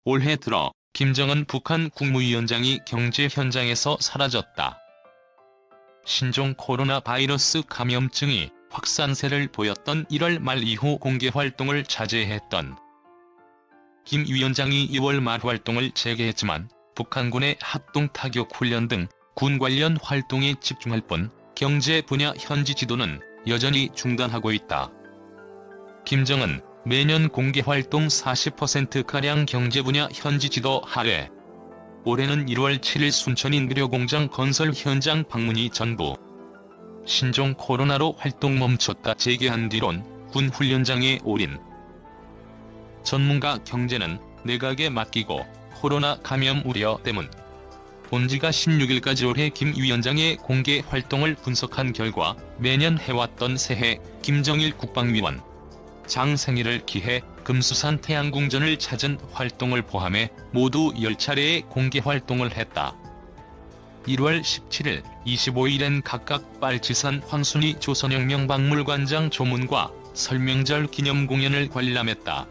올해 들어 김정은 북한 국무위원장이 경제 현장에서 사라졌다. 신종 코로나 바이러스 감염증이 확산세를 보였던 1월 말 이후 공개 활동을 자제했던 김 위원장이 2월 말 활동을 재개했지만 북한군의 합동 타격 훈련 등 군 관련 활동에 집중할 뿐 경제 분야 현지 지도는 여전히 중단하고 있다. 김정은 매년 공개 활동 40%가량 경제 분야 현지 지도 하래. 올해는 1월 7일 순천인 의료공장 건설 현장 방문이 전부. 신종 코로나로 활동 멈췄다 재개한 뒤론 군 훈련장에 올인. 전문가 경제는 내각에 맡기고 코로나 감염 우려 때문. 본지가 16일까지 올해 김 위원장의 공개 활동을 분석한 결과 매년 해왔던 새해 김정일 국방위원 장 생일을 기해 금수산 태양궁전을 찾은 활동을 포함해 모두 10차례의 공개 활동을 했다. 1월 17일, 25일엔 각각 빨치산 황순이 조선혁명박물관장 조문과 설명절 기념공연을 관람했다.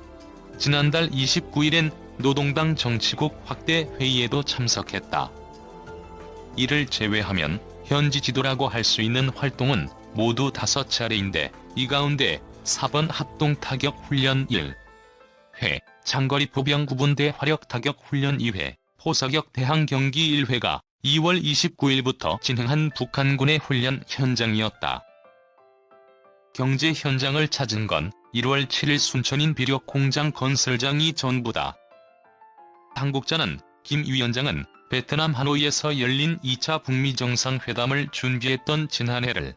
지난달 29일엔 노동당 정치국 확대 회의에도 참석했다. 이를 제외하면 현지 지도라고 할 수 있는 활동은 모두 5차례인데 이 가운데 4번 합동타격훈련 1회, 장거리 보병 구분대 화력타격훈련 2회, 포사격 대항 경기 1회가 2월 29일부터 진행한 북한군의 훈련 현장이었다. 경제 현장을 찾은 건 1월 7일 순천인 비료공장 건설장이 전부다. 당국자는 김 위원장은 베트남 하노이에서 열린 2차 북미 정상회담을 준비했던 지난해를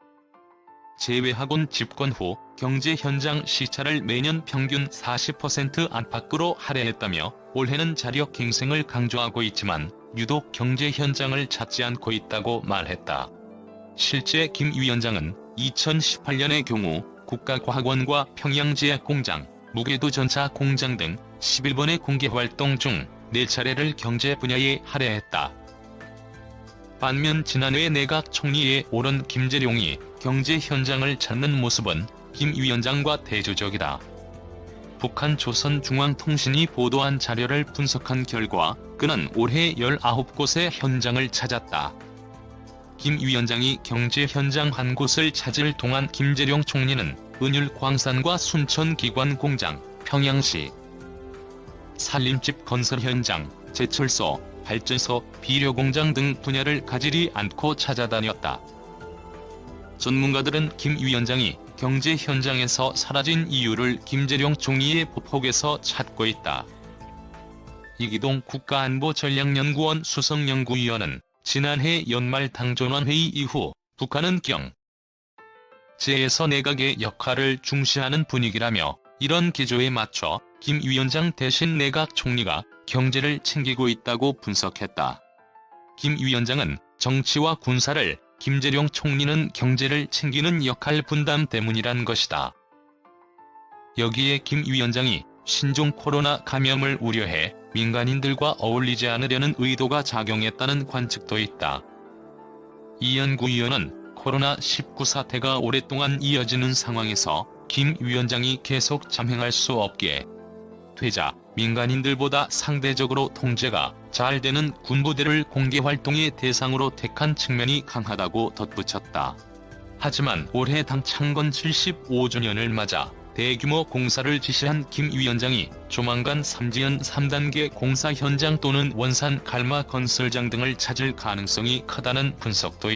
제외하곤 집권 후 경제 현장 시차를 매년 평균 40% 안팎으로 할애했다며 올해는 자력 갱생을 강조하고 있지만 유독 경제 현장을 찾지 않고 있다고 말했다. 실제 김 위원장은 2018년의 경우 국가과학원과 평양제약공장, 무게도 전차 공장 등 11번의 공개 활동 중 4차례를 경제 분야에 할애했다. 반면 지난해 내각 총리에 오른 김재룡이 경제 현장을 찾는 모습은 김 위원장과 대조적이다. 북한 조선중앙통신이 보도한 자료를 분석한 결과 그는 올해 19곳의 현장을 찾았다. 김 위원장이 경제 현장 한 곳을 찾을 동안 김재룡 총리는 은율광산과 순천기관공장, 평양시 산림집 건설 현장, 제철소, 발전소, 비료공장 등 분야를 가지리 않고 찾아다녔다. 전문가들은 김 위원장이 경제 현장에서 사라진 이유를 김재룡 총리의 보폭에서 찾고 있다. 이기동 국가안보전략연구원 수석연구위원은 지난해 연말 당전환회의 이후 북한은 경제에서 내각의 역할을 중시하는 분위기라며 이런 기조에 맞춰 김 위원장 대신 내각 총리가 경제를 챙기고 있다고 분석했다. 김 위원장은 정치와 군사를, 김재룡 총리는 경제를 챙기는 역할 분담 때문이란 것이다. 여기에 김 위원장이 신종 코로나 감염을 우려해 민간인들과 어울리지 않으려는 의도가 작용했다는 관측도 있다. 이 연구위원은 코로나19 사태가 오랫동안 이어지는 상황에서 김 위원장이 계속 잠행할 수 없게 되자 민간인들보다 상대적으로 통제가 잘 되는 군부대를 공개활동의 대상으로 택한 측면이 강하다고 덧붙였다. 하지만 올해 당 창건 75주년을 맞아 대규모 공사를 지시한 김 위원장이 조만간 삼지연 3단계 공사 현장 또는 원산 갈마 건설장 등을 찾을 가능성이 크다는 분석도 있다.